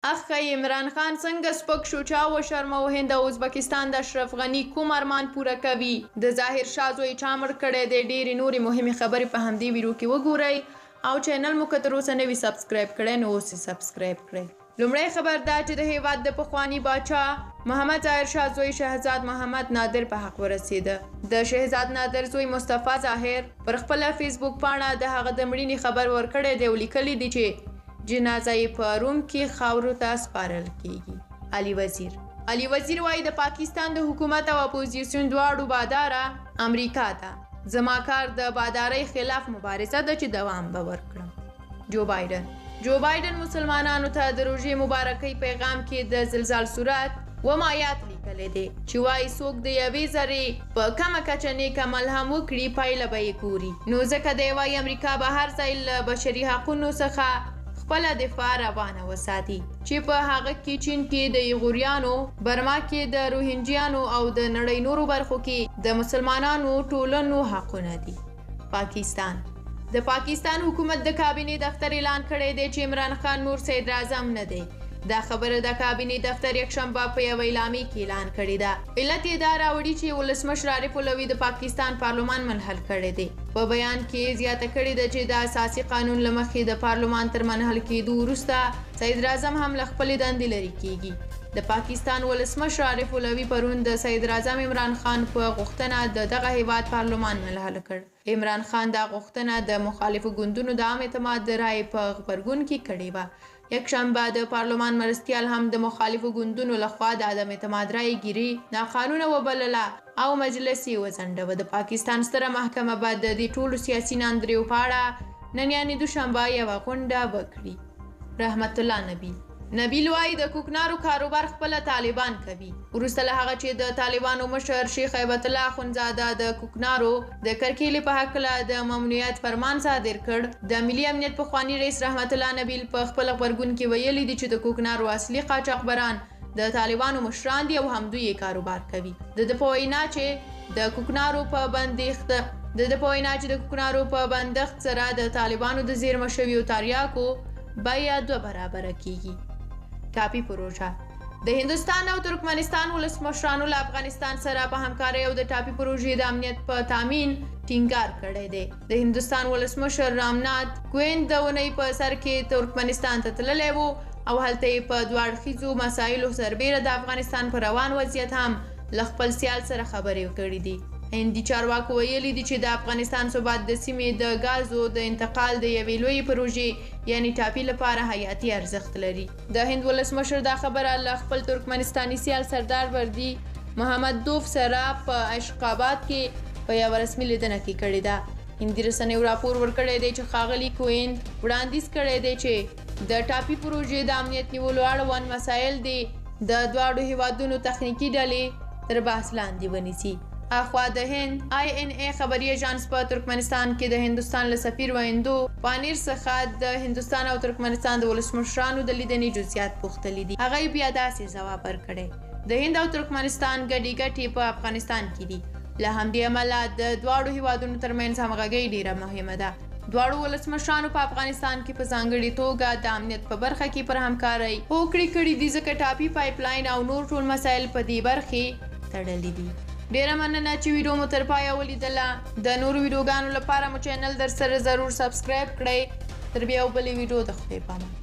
اخی عمران خان څنګه سپک شو چا وشرمو هند او ازبکستان د اشرف غنی کوم ارمان پوره کوي د ظاهر شاه زوی چا مړ کړی دی ډېرې نورې مهمې خبرې په همدې ویډیو کې وګورئ او چینل مو که تر اوسه نه وي سبسکرایب کړی نو اوس یې سبسکرایب کړئ لومړی خبر دا چې د هیواد د پخواني باچا محمد ظاهر شاه زوی شهزاد محمد نادر په حق ورسېده د شهزاد نادر زوی مصطفی ظاهر پر خپله فیسبوک پاڼه د هغه د مړینې خبر ورکړی دی او لیکلی دی چې جنازه یې په روم کې خاورو ته سپارل کیږي علي وزیر وایي د پاکستان د حکومت او اپوزیسیون دواړو باداره امریکا ته زما کار د بادارۍ خلاف مبارزه ده چې دوام به ورکړم جو بایدن مسلمانانو ته د روژې مبارکۍ پیغام کې د زلزال صورت آیات لیکلی دی چې وایي څوک د یوې ذرې په کمه کچه نیک عمل هم وکړي پایله به یې ګوري نو ځکه دی وایي امریکا به هر ځای له بشري حقونو څخه خپله دفاع روانه وساتي چې په هغه کې چین کې د ایغوریانو برما کې د روهینجیانو او د نړۍ نورو برخو کې د مسلمانانو ټولنو حقونه دي د پاکستان حکومت د کابینې دفتر اعلان کړی دی چې عمران خان نور صدر اعظم نه دی دا خبره د کابینې دفتر یکشنبه په یوه اعلامیه کې اعلان کړې ده علت یې دا راوړي چې ولسمشر عارف علوي د پاکستان پارلمان منحل کړی دی په بیان کې زیاته کړې ده چې د اساسي قانون له مخې د پارلمان تر منحل کېدو وروسته صدر اعظم هم له خپلې دندې لرې کیږي د پاکستان ولسمشر عارف علوي پرون د صدر اعظم عمران خان په غوښتنه د دغه هیواد پارلمان منحل کړ عمران خان دا غوښتنه د مخالفو ګوندونو د عام اعتماد د رایې په غبرګون کې کړې وه یکشنبه د پارلمان مرستیال هم د مخالفو ګوندونو لخوا د عدم اعتماد رایې ګیري ناقانونه وبلله او مجلس یې وځنډوه د پاکستان ستره محکمه به د دې ټولو سیاسي ناندریو په اړه نن یعنې دوشنبه یوه غونډه وکړي رحمت الله نبیل وایي د کوکنارو کاروبار خپله طالبان کوي وروسته له هغه چې د طالبانو مشر شیخ هیبت الله اخندزاده د کوکنارو د کرکیلې په هکله د ممنوعیت فرمان صادر کړ د ملي امنیت پخواني رئیس رحمت الله نبیل په خپل غبرګون کې ویلي دي چې د کوکنارو اصلي قاچاقبران د طالبانو مشران دي او همدوی یې کاروبار کوي د په وینا چې د کوکنارو په بندښت سره د طالبانو د زیرمه شویو تریاکو بیه 2 برابره کیږي ټاپي پروژه د هندوستان او ترکمنستان ولسمشرانو له افغانستان سره په همکارۍ او د ټاپي پروژې د امنیت په تامین ټینګار کړی دی د هندوستان ولسمشر رامناتھ کوویند د اونۍ په سر کې ترکمنستان ته تللی و او هلته یې په 2 اړخیزو مسایلو سربیره د افغانستان په روان وضعیت هم له خپل سیال سره خبرې کړې دي هندي چارواکو ویلي دي چې د افغانستان ثبات د سیمې د غازو د انتقال د یوې لویې پروژې یعنی ټاپي لپاره حیاتي ارزښت لري د هند ولسمشر دا خبره له خپل ترکمنستاني سیال سردار وردي محمد دوف سره په اشقاباد کې په یوه رسمي لیدنه کې کړې ده هندي رسنیو راپور ورکړی دی چې ښاغلي کوویند وړاندیز کړی دی چې د ټاپي پروژې د امنیت نیولو اړوند مسایل دي د دواړو هیوادونو تخنیکي ډلې تر بحث لاندې ونیسي اخوا د هند INA خبري اژانس په ترکمنستان کې د هندوستان له سفیر ویندو پانیر څخه د هندوستان او ترکمنستان د ولسمشرانو د لیدنې جزئیات پوښتلي دي هغه یې بیا داسې ځواب ورکړی د هند او ترکمنستان ګډې په افغانستان کې دي له همدې امله د دواړو هیوادونو ترمنځ همغږۍ ډیره مهمه ده دواړو ولسمشرانو په افغانستان کې په ځانګړې توګه د امنیت په برخه کې پر همکارۍ هوکړې کړې دي ځکه ټاپي پایپلاین او نور ټول مسایل په دې برخې تړلي دي ډیره مننه چې ویډیو مو تر پایه ولیدله د نورو ویډیوګانو لپاره مو چینل در سره ضرور سبسکرایب کړئ تر بیا یو بلې ویډیو د خدای پامان